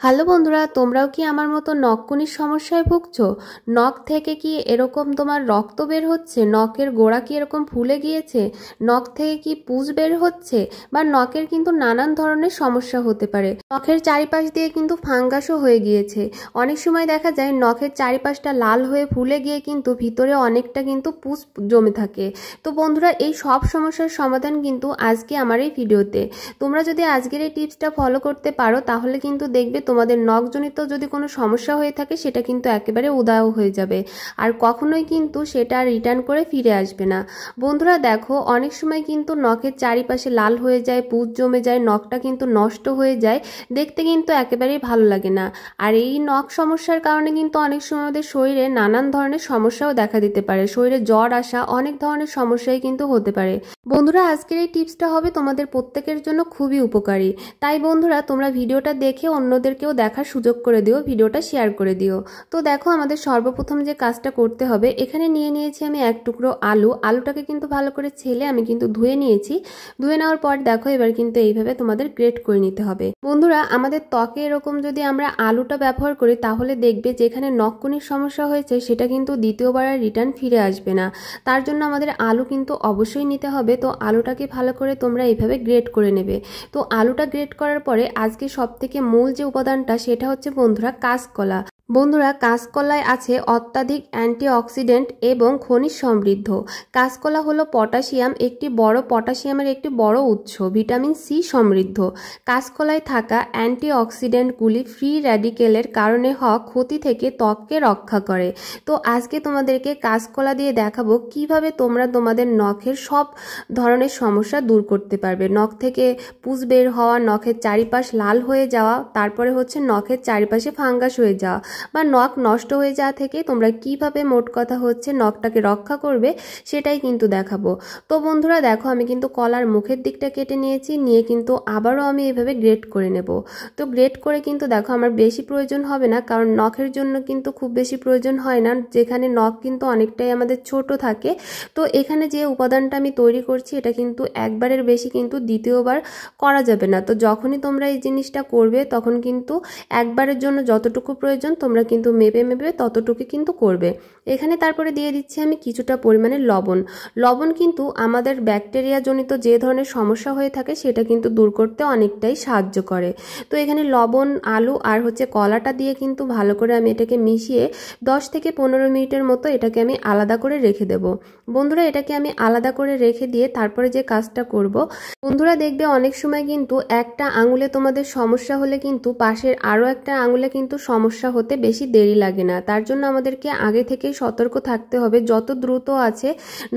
Hello বন্ধুরা, তোমরাও কি আমার মতো নখকুনির সমস্যায় ভুগছো? নখ থেকে কি এরকম তোমার রক্ত বের হচ্ছে? নখের গোড়া কি এরকম ফুলে গিয়েছে? নখ থেকে কি পুঁজ বের হচ্ছে? বা নখের কিন্তু নানান ধরনের সমস্যা হতে পারে। নখের চারিপাশ দিয়ে কিন্তু ফাঙ্গাসও হয়ে গিয়েছে। অনেক সময় দেখা যায় নখের চারিপাশটা লাল হয়ে ফুলে গিয়ে কিন্তু ভিতরে অনেকটা কিন্তু পুঁজ জমে থাকে। তো বন্ধুরা, এই সব সমস্যার সমাধান কিন্তু আজকে আমার এই ভিডিওতে। তোমরা যদি আজকের এই টিপসটা ফলো করতে পারো তাহলে কিন্তু দেখবে তোমাদের নখজনিত যদি কোনো সমস্যা হয়ে থাকে সেটা কিন্তু একেবারে উধাও হয়ে যাবে, আর কখনোই কিন্তু সেটা রিটার্ন করে ফিরে আসবে না। বন্ধুরা দেখো, অনেক সময় কিন্তু নখের চারিপাশে লাল হয়ে যায়, পুঁজ জমে যায়, নখটা কিন্তু নষ্ট হয়ে যায়, দেখতে কিন্তু একেবারেই ভালো লাগে না। আর এই নখ সমস্যার কারণে কিন্তু অনেক সময় আমাদের শরীরে নানান ধরনের সমস্যাও দেখা দিতে পারে। শরীরে জ্বর আসা, অনেক ধরনের সমস্যাই কিন্তু হতে পারে। বন্ধুরা, আজকের এই টিপসটা হবে তোমাদের প্রত্যেকের জন্য খুবই উপকারী। তাই বন্ধুরা, তোমরা ভিডিওটা দেখে অন্যদেরকেও দেখার সুযোগ করে দিও, ভিডিওটা শেয়ার করে দিও। তো দেখো, আমাদের সর্বপ্রথম যে কাজটা করতে হবে, এখানে নিয়ে নিয়েছি আমি এক টুকরো আলু। আলুটাকে কিন্তু ভালো করে ছেলে আমি কিন্তু ধুয়ে নিয়েছি। ধুয়ে নেওয়ার পর দেখো এবার কিন্তু এইভাবে তোমাদের গ্রেট করে নিতে হবে। বন্ধুরা, আমাদের ত্বকে এরকম যদি আমরা আলুটা ব্যবহার করি তাহলে দেখবে যেখানে নখকুনির সমস্যা হয়েছে সেটা কিন্তু দ্বিতীয়বার আর রিটার্ন ফিরে আসবে না। তার জন্য আমাদের আলু কিন্তু অবশ্যই নিতে হবে। তো আলুটাকে ভালো করে তোমরা এইভাবে গ্রেট করে নেবে। তো আলুটা গ্রেট করার পরে আজকে সবথেকে মূল যে উপাদানটা সেটা হচ্ছে বন্ধুরা কাঁচকলা। বন্ধুরা, কাঁচকলায় আছে অত্যাধিক অ্যান্টিঅক্সিডেন্ট এবং খনিজ সমৃদ্ধ। কাঁচকলা হলো পটাশিয়ামের একটি বড় উৎস, ভিটামিন সি সমৃদ্ধ। কাঁচকলায় থাকা অ্যান্টিঅক্সিডেন্টগুলি ফ্রি র্যাডিকেলের কারণে হওয়া ক্ষতি থেকে ত্বককে রক্ষা করে। তো আজকে তোমাদেরকে কাঁচকলা দিয়ে দেখাবো কিভাবে তোমরা তোমাদের নখের সব ধরনের সমস্যা দূর করতে পারবে। নখ থেকে পুঁজ বের হওয়া, নখের চারিপাশ লাল হয়ে যাওয়া, তারপরে হচ্ছে নখের চারিপাশে ফাঙ্গাস হয়ে যাওয়া বা নখ নষ্ট হয়ে যাওয়া থেকে তোমরা কিভাবে মোট কথা হচ্ছে নখটাকে রক্ষা করবে সেটাই কিন্তু দেখাবো। তো বন্ধুরা দেখো, আমি কিন্তু কলার মুখের দিকটা কেটে নিয়েছি, নিয়ে কিন্তু আবারও আমি এভাবে গ্রেট করে নেব। তো গ্রেট করে কিন্তু দেখো আমার বেশি প্রয়োজন হবে না, কারণ নখের জন্য কিন্তু খুব বেশি প্রয়োজন হয় না, যেখানে নখ কিন্তু অনেকটাই আমাদের ছোট থাকে। তো এখানে যে উপাদানটা আমি তৈরি করছি এটা কিন্তু একবারের বেশি কিন্তু দ্বিতীয়বার করা যাবে না। তো যখনই তোমরা এই জিনিসটা করবে তখন কিন্তু একবারের জন্য যতটুকু প্রয়োজন তোমরা কিন্তু মেপে মেপে ততটুকু কিন্তু করবে। এখানে তারপরে দিয়ে দিচ্ছি আমি কিছুটা পরিমাণে লবণ। লবণ কিন্তু আমাদের ব্যাকটেরিয়া জনিত যে ধরনের সমস্যা হয়ে থাকে সেটা কিন্তু দূর করতে অনেকটাই সাহায্য করে। তো এখানে লবণ, আলু আর হচ্ছে কলাটা দিয়ে কিন্তু ভালো করে আমি এটাকে মিশিয়ে 10 থেকে 15 মিনিটের মতো এটাকে আমি আলাদা করে রেখে দেব। বন্ধুরা, এটাকে আমি আলাদা করে রেখে দিয়ে তারপরে যে কাজটা করব, বন্ধুরা দেখবে অনেক সময় কিন্তু একটা আঙুলে তোমাদের সমস্যা হলে কিন্তু পাশের আরও একটা আঙুলে কিন্তু সমস্যা হতে বেশি দেরি লাগে না। তার জন্য আমাদেরকে আগে থেকেই সতর্ক থাকতে হবে, যত দ্রুত আছে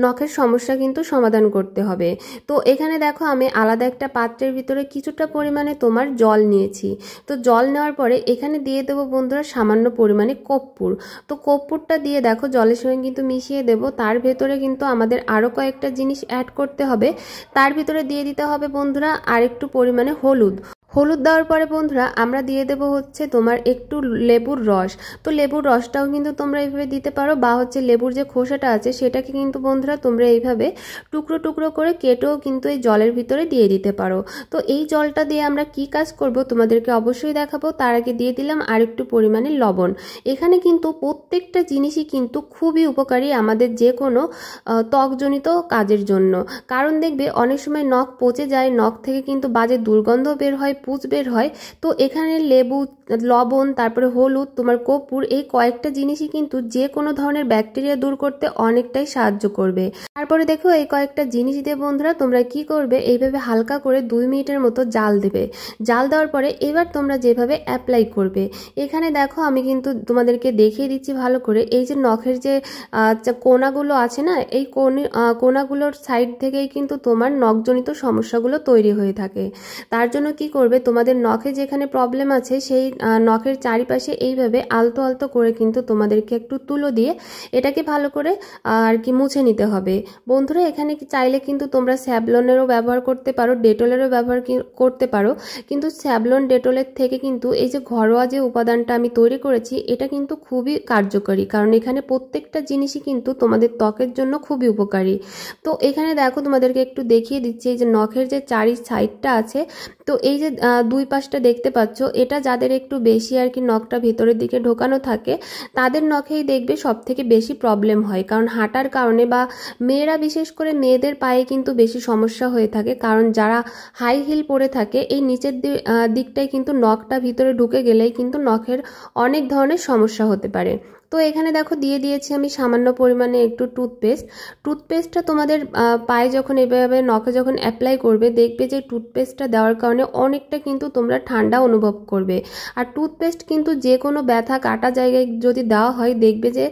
নখের সমস্যা কিন্তু সমাধান করতে হবে। তো এখানে দেখো আমি আলাদা একটা পাত্রের ভিতরে কিছুটা পরিমাণে তোমার জল নিয়েছি। তো জল নেওয়ার পরে এখানে দিয়ে দেবো বন্ধুরা সামান্য পরিমাণে কর্পূর। তো কর্পূরটা দিয়ে দেখো জলের সঙ্গে কিন্তু মিশিয়ে দেব। তার ভেতরে কিন্তু আমাদের আরও কয়েকটা জিনিস অ্যাড করতে হবে। তার ভিতরে দিয়ে দিতে হবে বন্ধুরা আরেকটু পরিমাণে হলুদ। হলুদ দেওয়ার পরে বন্ধুরা আমরা দিয়ে দেব হচ্ছে তোমার একটু লেবুর রস। তো লেবুর রসটাও কিন্তু তোমরা এইভাবে দিতে পারো, বা হচ্ছে লেবুর যে খোসাটা আছে সেটাকে কিন্তু বন্ধুরা তোমরা এইভাবে টুকরো টুকরো করে কেটেও কিন্তু এই জলের ভিতরে দিয়ে দিতে পারো। তো এই জলটা দিয়ে আমরা কি কাজ করব তোমাদেরকে অবশ্যই দেখাবো। তার আগে দিয়ে দিলাম আর একটু পরিমাণে লবণ। এখানে কিন্তু প্রত্যেকটা জিনিসই কিন্তু খুবই উপকারী আমাদের যে কোনো ত্বকজনিত কাজের জন্য। কারণ দেখবে অনেক সময় নখ পচে যায়, নখ থেকে কিন্তু বাজে দুর্গন্ধ বের হয়, পুঁজ বের হয়। তো এখানে লেবু, লবণ, তারপরে হলুদ, তোমার কর্পূর, এই কয়েকটা জিনিসই কিন্তু যে কোনো ধরনের ব্যাকটেরিয়া দূর করতে অনেকটাই সাহায্য করবে। তারপরে দেখো এই কয়েকটা জিনিস দিয়ে বন্ধুরা তোমরা কি করবে, এইভাবে হালকা করে 2 মিনিটের মতো জাল দেবে। জাল দেওয়ার পরে এবার তোমরা যেভাবে অ্যাপ্লাই করবে, এখানে দেখো আমি কিন্তু তোমাদেরকে দেখিয়ে দিচ্ছি ভালো করে। এই যে নখের যে কোনাগুলো আছে না, এই কোনাগুলোর সাইড থেকেই কিন্তু তোমার নখজনিত সমস্যাগুলো তৈরি হয়ে থাকে। তার জন্য কি করবে, তোমাদের নখে যেখানে প্রবলেম আছে সেই নখের চারিপাশে এইভাবে আলতো আলতো করে কিন্তু তোমাদেরকে একটু তুলো দিয়ে এটাকে ভালো করে আর কি মুছে নিতে হবে। বন্ধুরা, এখানে চাইলে কিন্তু তোমরা স্যাভলনেরও ব্যবহার করতে পারো, ডেটলেরও ব্যবহার করতে পারো। কিন্তু স্যাভলন, ডেটলের থেকে কিন্তু এই যে ঘরোয়া যে উপাদানটা আমি তৈরি করেছি এটা কিন্তু খুবই কার্যকরী, কারণ এখানে প্রত্যেকটা জিনিসই কিন্তু তোমাদের ত্বকের জন্য খুবই উপকারী। তো এখানে দেখো তোমাদেরকে একটু দেখিয়ে দিচ্ছি, এই যে নখের যে চারি সাইডটা আছে, তো এই যে দুই পাশটা দেখতে পাচ্ছ, এটা যাদের একটু বেশি আর কি নখটা ভিতরের দিকে ঢোকানো থাকে তাদের নখেই দেখবে সব থেকে বেশি প্রবলেম হয়, কারণ হাঁটার কারণে বা মেয়েরা বিশেষ করে মেয়েদের পায়ে কিন্তু বেশি সমস্যা হয়ে থাকে, কারণ যারা হাই হিল পরে থাকে এই নিচের দিকটায় কিন্তু নখটা ভিতরে ঢুকে গেলেই কিন্তু নখের অনেক ধরনের সমস্যা হতে পারে। তো এখানে দেখো দিয়ে দিয়েছি আমি সামান্য পরিমাণে একটু টুথপেস্টটা তোমাদের পায়ে যখন এভাবে নখে যখন অ্যাপ্লাই করবে দেখবে যে টুথপেস্টটা দেওয়ার কারণে অনেকটা কিন্তু তোমরা ঠান্ডা অনুভব করবে। আর টুথপেস্ট কিন্তু যে কোনো ব্যথা কাটা জায়গায় যদি দেওয়া হয় দেখবে যে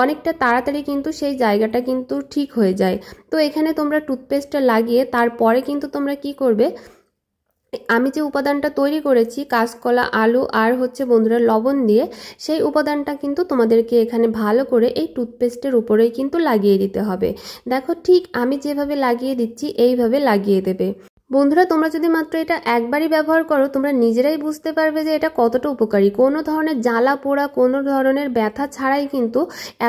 অনেকটা তাড়াতাড়ি কিন্তু সেই জায়গাটা কিন্তু ঠিক হয়ে যায়। তো এখানে তোমরা টুথপেস্টটা লাগিয়ে তারপরে কিন্তু তোমরা কি করবে, আমি যে উপাদানটা তৈরি করেছি কাঁচকলা, আলু আর হচ্ছে বন্ধুরা লবণ দিয়ে, সেই উপাদানটা কিন্তু তোমাদেরকে এখানে ভালো করে এই টুথপেস্টের উপরেই কিন্তু লাগিয়ে দিতে হবে। দেখো ঠিক আমি যেভাবে লাগিয়ে দিচ্ছি এইভাবে লাগিয়ে দেবে। বন্ধুরা তোমরা যদি মাত্র এটা একবারই ব্যবহার করো তোমরা নিজেরাই বুঝতে পারবে যে এটা কতটা উপকারী। কোনো ধরনের জ্বালা পোড়া, কোনো ধরনের ব্যথা ছাড়াই কিন্তু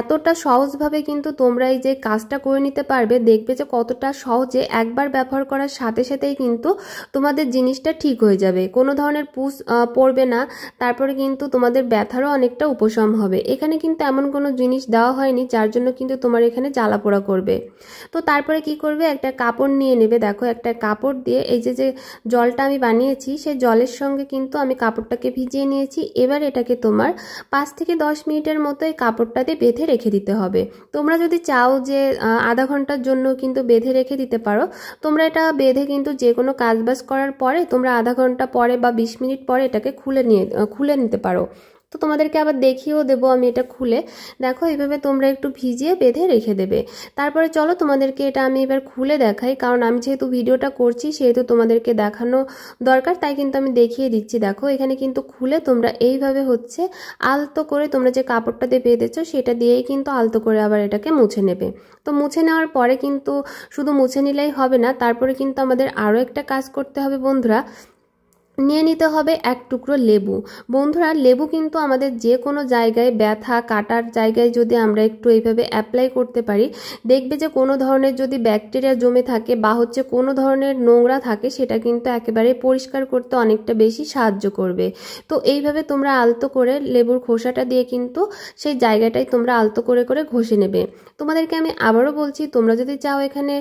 এতটা সহজভাবে কিন্তু তোমরা এই যে কাজটা করে নিতে পারবে। দেখবে যে কতটা সহজে একবার ব্যবহার করার সাথে সাথেই কিন্তু তোমাদের জিনিসটা ঠিক হয়ে যাবে, কোনো ধরনের পুষ পড়বে না, তারপরে কিন্তু তোমাদের ব্যথারও অনেকটা উপশম হবে। এখানে কিন্তু এমন কোনো জিনিস দেওয়া হয়নি যার জন্য কিন্তু তোমার এখানে জ্বালা পোড়া করবে। তো তারপরে কি করবে, একটা কাপড় নিয়ে নেবে। দেখো একটা কাপড় দিয়ে এই যে জলটা আমি বানিয়েছি সেই জলের সঙ্গে কিন্তু আমি কাপড়টাকে ভিজিয়ে নিয়েছি। এবার এটাকে তোমার 5 থেকে 10 মিনিটের মতো এই কাপড়টাতে বেঁধে রেখে দিতে হবে। তোমরা যদি চাও যে আধা ঘন্টার জন্য কিন্তু বেঁধে রেখে দিতে পারো। তোমরা এটা বেঁধে কিন্তু যে কোনো কাজবাজ করার পরে তোমরা আধা ঘন্টা পরে বা 20 মিনিট পরে এটাকে খুলে নিতে পারো। তো তোমাদেরকে আবার দেখিয়েও দেবো আমি এটা খুলে। দেখো এইভাবে তোমরা একটু ভিজিয়ে বেঁধে রেখে দেবে। তারপরে চলো তোমাদেরকে এটা আমি এবার খুলে দেখাই, কারণ আমি যেহেতু ভিডিওটা করছি সেহেতু তোমাদেরকে দেখানো দরকার, তাই কিন্তু আমি দেখিয়ে দিচ্ছি। দেখো এখানে কিন্তু খুলে তোমরা এইভাবে হচ্ছে আলতো করে তোমরা যে কাপড়টা দিয়ে বেঁধেছো সেটা দিয়েই কিন্তু আলতো করে আবার এটাকে মুছে নেবে। তো মুছে নেওয়ার পরে কিন্তু শুধু মুছে নিলেই হবে না, তারপরে কিন্তু আমাদের আরও একটা কাজ করতে হবে বন্ধুরা। নিয়ে নিতে হবে এক টুকরো লেবু। বন্ধুরা লেবু কিন্তু আমাদের যে কোনো জায়গায় ব্যথা কাটার জায়গায় যদি আমরা একটু এইভাবে অ্যাপ্লাই করতে পারি দেখবে যে কোনো ধরনের যদি ব্যাকটেরিয়া জমে থাকে বা হচ্ছে কোনো ধরনের নোংরা থাকে সেটা কিন্তু একেবারে পরিষ্কার করতে অনেকটা বেশি সাহায্য করবে। তো এইভাবে তোমরা আলতো করে লেবুর খোসাটা দিয়ে কিন্তু সেই জায়গাটাই তোমরা আলতো করে করে ঘষে নেবে। তোমাদেরকে আমি আবারও বলছি, তোমরা যদি চাও এখানে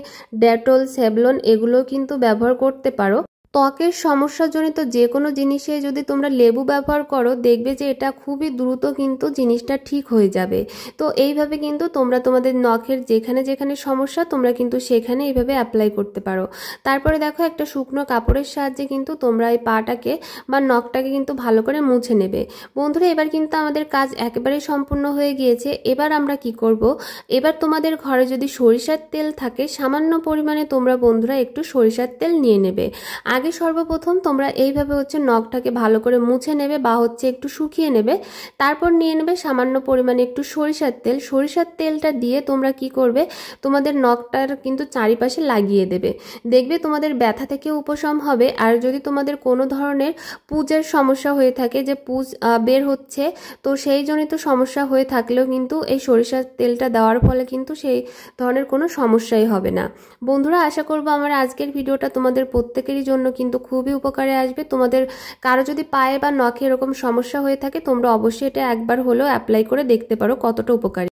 ডেটল, স্যাভলন এগুলো কিন্তু ব্যবহার করতে পারো। ত্বকের সমস্যাজনিত যে কোনো জিনিসে যদি তোমরা লেবু ব্যবহার করো দেখবে যে এটা খুবই দ্রুত কিন্তু জিনিসটা ঠিক হয়ে যাবে। তো এইভাবে কিন্তু তোমরা তোমাদের নখের যেখানে যেখানে সমস্যা তোমরা কিন্তু সেখানে এইভাবে অ্যাপ্লাই করতে পারো। তারপরে দেখো একটা শুকনো কাপড়ের সাহায্যে কিন্তু তোমরা এই পাটাকে বা নখটাকে কিন্তু ভালো করে মুছে নেবে। বন্ধুরা এবার কিন্তু আমাদের কাজ একেবারেই সম্পূর্ণ হয়ে গিয়েছে। এবার আমরা কি করব, এবার তোমাদের ঘরে যদি সরিষার তেল থাকে সামান্য পরিমাণে তোমরা বন্ধুরা একটু সরিষার তেল নিয়ে নেবে। আগে সর্বপ্রথম তোমরা এইভাবে হচ্ছে নখটাকে ভালো করে মুছে নেবে বা হচ্ছে একটু শুকিয়ে নেবে। তারপর নিয়ে নেবে সামান্য পরিমাণে একটু সরিষার তেল। সরিষার তেলটা দিয়ে তোমরা কি করবে, তোমাদের নখটার কিন্তু চারিপাশে লাগিয়ে দেবে। দেখবে তোমাদের ব্যথা থেকে উপশম হবে। আর যদি তোমাদের কোনো ধরনের পুজের সমস্যা হয়ে থাকে যে পুজ বের হচ্ছে, তো সেই জনিত সমস্যা হয়ে থাকলেও কিন্তু এই সরিষার তেলটা দেওয়ার ফলে কিন্তু সেই ধরনের কোনো সমস্যাই হবে না। বন্ধুরা আশা করবো আমার আজকের ভিডিওটা তোমাদের প্রত্যেকেরই জন্য কিন্তু খুবই উপকারে আসবে। তোমাদের কারো যদি পায়ে বা নখে এরকম সমস্যা হয়ে থাকে তোমরা অবশ্যই এটা একবার হলেও অ্যাপ্লাই করে দেখতে পারো কতটা উপকারী।